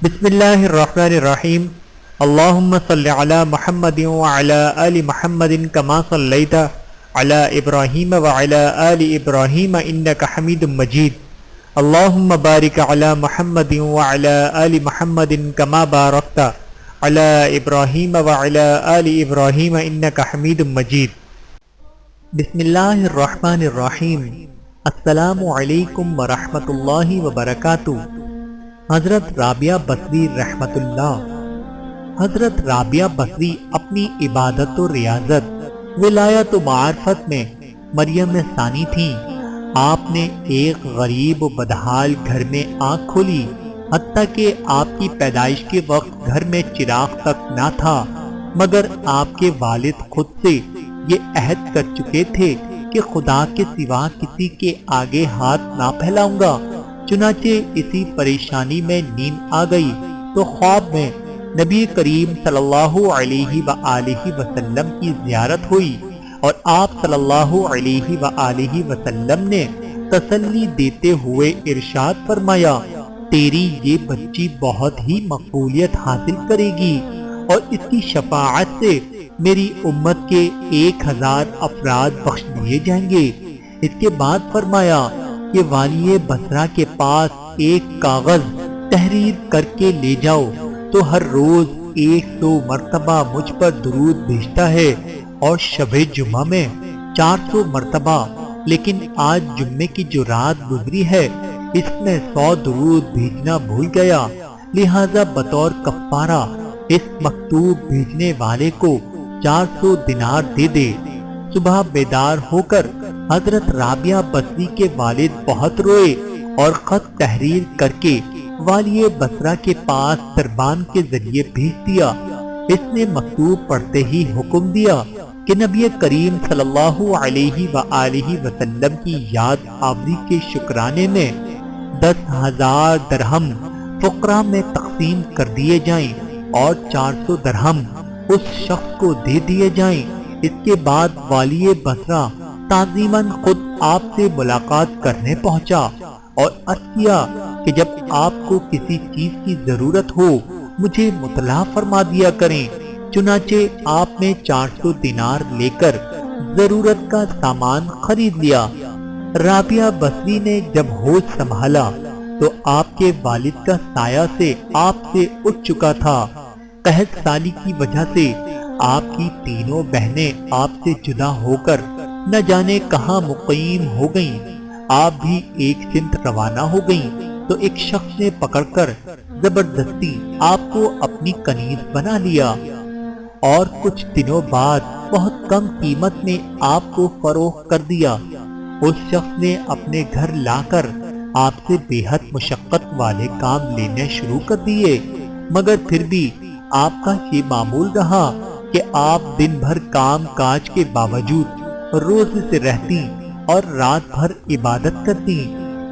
بسم اللہ الرحمن الرحیم اللہم صلی علی محمد وعلی آل محمد کما صلیت علی ابراہیم وعلی آل ابراہیم انک حمید مجید اللہم بارک علی محمد وعلی آل محمد کما بارکت علی ابراہیم وعلی آل ابراہیم انک حمید مجید۔ بسم اللہ الرحمن الرحیم۔ السلام علیکم ورحمۃ اللہ وبرکاتہ۔ حضرت رابعہ بصری رحمت اللہ۔ حضرت رابعہ بصری اپنی عبادت و ریاضت، ولایت و معرفت میں مریم ثانی تھیں۔ آپ نے ایک غریب و بدحال گھر میں آنکھ کھولی، حتیٰ کہ آپ کی پیدائش کے وقت گھر میں چراغ تک نہ تھا، مگر آپ کے والد خود سے یہ عہد کر چکے تھے کہ خدا کے سوا کسی کے آگے ہاتھ نہ پھیلاؤں گا۔ چنانچہ اسی پریشانی میں نیند آ گئی تو خواب میں نبی کریم صلی اللہ علیہ وآلہ وسلم کی زیارت ہوئی، اور آپ صلی اللہ علیہ وآلہ وسلم نے تسلی دیتے ہوئے ارشاد فرمایا، تیری یہ بچی بہت ہی مقبولیت حاصل کرے گی، اور اس کی شفاعت سے میری امت کے 1000 افراد بخش دیے جائیں گے۔ اس کے بعد فرمایا کہ والی بصرہ کے پاس ایک کاغذ تحریر کر کے لے جاؤ، تو ہر روز 100 مرتبہ مجھ پر درود بھیجتا ہے، اور شب جمعہ میں 400 مرتبہ، لیکن آج جمعے کی جو رات گزری ہے اس میں 100 درود بھیجنا بھول گیا، لہذا بطور کفارہ اس مکتوب بھیجنے والے کو 400 دینار دے دے۔ صبح بیدار ہو کر حضرت رابعہ بصری کے والد بہت روئے، اور خط تحریر کر کے والی بصرہ کے پاس دربان کے ذریعے بھیج دیا۔ اس نے مکتوب پڑھتے ہی حکم دیا کہ نبی کریم صلی اللہ علیہ وآلہ وسلم کی یاد آوری کے شکرانے میں 10,000 درہم فقراء میں تقسیم کر دیے جائیں، اور 400 درہم اس شخص کو دے دیے جائیں۔ اس کے بعد والی بصرہ تعظیماً خود آپ سے ملاقات کرنے پہنچا، اور عرض کیا کہ جب آپ کو کسی چیز کی ضرورت ہو مجھے مطلع فرما دیا کریں۔ چنانچہ آپ نے 400 دینار لے کر ضرورت کا سامان خرید لیا۔ رابعہ بصری نے جب ہوش سنبھالا تو آپ کے والد کا سایہ سے آپ سے اٹھ چکا تھا۔ قحط سالی کی وجہ سے آپ کی تینوں بہنیں آپ سے جدا ہو کر نہ جانے کہاں مقیم ہو گئیں۔ آپ بھی ایک سمت روانہ ہو گئیں تو ایک شخص نے پکڑ کر زبردستی آپ کو اپنی کنیز بنا لیا، اور کچھ دنوں بعد بہت کم قیمت میں آپ کو فروخت کر دیا۔ اس شخص نے اپنے گھر لا کر آپ سے بے حد مشقت والے کام لینے شروع کر دیے، مگر پھر بھی آپ کا یہ معمول رہا کہ آپ دن بھر کام کاج کے باوجود روزے سے رہتی اور رات بھر عبادت کرتی۔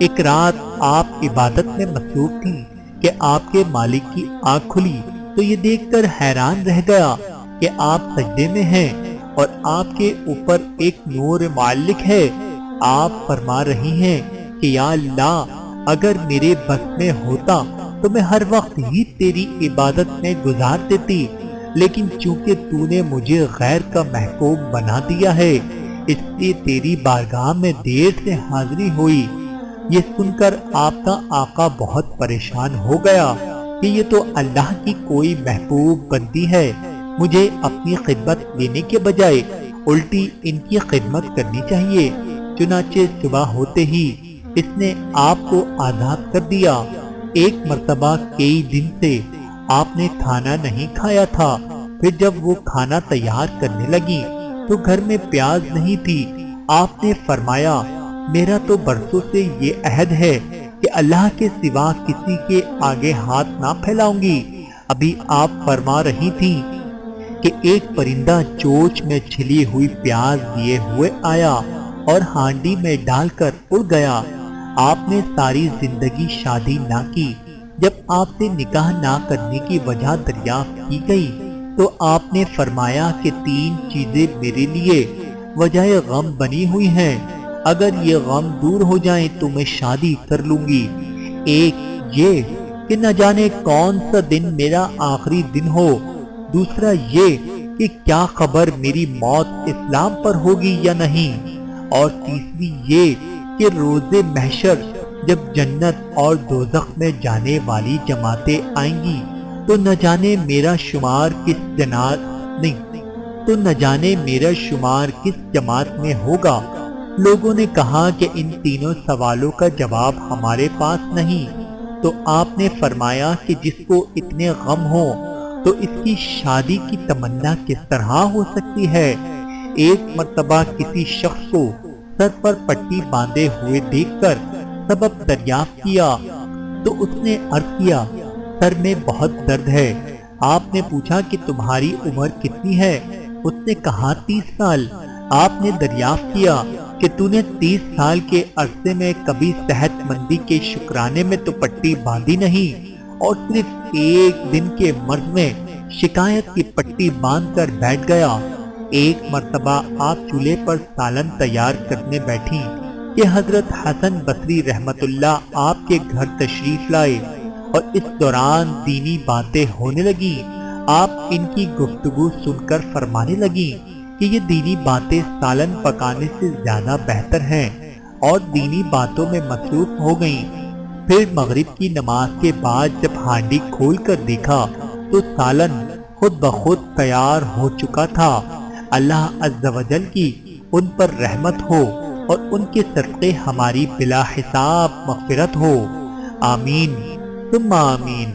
ایک رات آپ عبادت میں مصروف تھیں کہ آپ کے مالک کی آنکھ کھلی تو یہ دیکھ کر حیران رہ گیا کہ آپ سجدے میں ہیں، اور آپ کے اوپر ایک نور معلق ہے۔ آپ فرما رہی ہیں کہ یا اللہ، اگر میرے بس میں ہوتا تو میں ہر وقت ہی تیری عبادت میں گزار دیتی، لیکن چونکہ تو نے مجھے غیر کا محکوم بنا دیا ہے، اس لیے تیری بارگاہ میں دیر سے حاضری ہوئی۔ یہ سن کر آپ کا آقا بہت پریشان ہو گیا کہ یہ تو اللہ کی کوئی محبوب بندی ہے، مجھے اپنی خدمت لینے کے بجائے الٹی ان کی خدمت کرنی چاہیے۔ چنانچہ صبح ہوتے ہی اس نے آپ کو آزاد کر دیا۔ ایک مرتبہ کئی دن سے آپ نے کھانا نہیں کھایا تھا، پھر جب وہ کھانا تیار کرنے لگی تو گھر میں پیاز نہیں تھی۔ آپ نے فرمایا، میرا تو برسوں سے یہ عہد ہے کہ اللہ کے سوا کسی کے آگے ہاتھ نہ پھیلاؤں گی۔ ابھی آپ فرما رہی تھی کہ ایک پرندہ چوچ میں چھلی ہوئی پیاز لیے ہوئے آیا اور ہانڈی میں ڈال کر اڑ گیا۔ آپ نے ساری زندگی شادی نہ کی۔ جب آپ سے نکاح نہ کرنے کی وجہ دریافت کی گئی تو آپ نے فرمایا کہ 3 چیزیں میرے لیے وجہ غم بنی ہوئی ہیں، اگر یہ غم دور ہو جائیں تو میں شادی کر لوں گی۔ ایک یہ کہ نہ جانے کون سا دن میرا آخری دن ہو، دوسرا یہ کہ کیا خبر میری موت اسلام پر ہوگی یا نہیں، اور تیسری یہ کہ روز محشر جب جنت اور دوزخ میں جانے والی جماعتیں آئیں گی تو نہ جانے میرا شمار کس جماعت میں ہوگا۔ لوگوں نے کہا کہ ان تینوں سوالوں کا جواب ہمارے پاس نہیں، تو آپ نے فرمایا کہ جس کو اتنے غم ہو تو اس کی شادی کی تمنا کس طرح ہو سکتی ہے؟ ایک مرتبہ کسی شخص کو سر پر پٹی باندھے ہوئے دیکھ کر سبب دریافت کیا تو اس نے عرض کیا، سر میں بہت درد ہے۔ آپ نے پوچھا کہ تمہاری عمر کتنی ہے؟ اس نے کہا 30 سال۔ آپ نے دریافت کیا کہ تو نے 30 سال کے عرصے میں کبھی صحت مندی کے شکرانے میں تو پٹی باندھی نہیں، اور صرف ایک دن کے مرض میں شکایت کی پٹی باندھ کر بیٹھ گیا۔ ایک مرتبہ آپ چولہے پر سالن تیار کرنے بیٹھی کہ حضرت حسن بصری رحمت اللہ آپ کے گھر تشریف لائے، اور اس دوران دینی باتیں ہونے لگی۔ آپ ان کی گفتگو سن کر فرمانے لگی کہ یہ دینی باتیں سالن پکانے سے زیادہ بہتر ہیں، اور دینی باتوں میں مصروف ہو گئیں۔ پھر مغرب کی نماز کے بعد جب ہانڈی کھول کر دیکھا تو سالن خود بخود تیار ہو چکا تھا۔ اللہ عز و جل کی ان پر رحمت ہو اور ان کے صدقے ہماری بلا حساب مغفرت ہو، آمین ثم آمین۔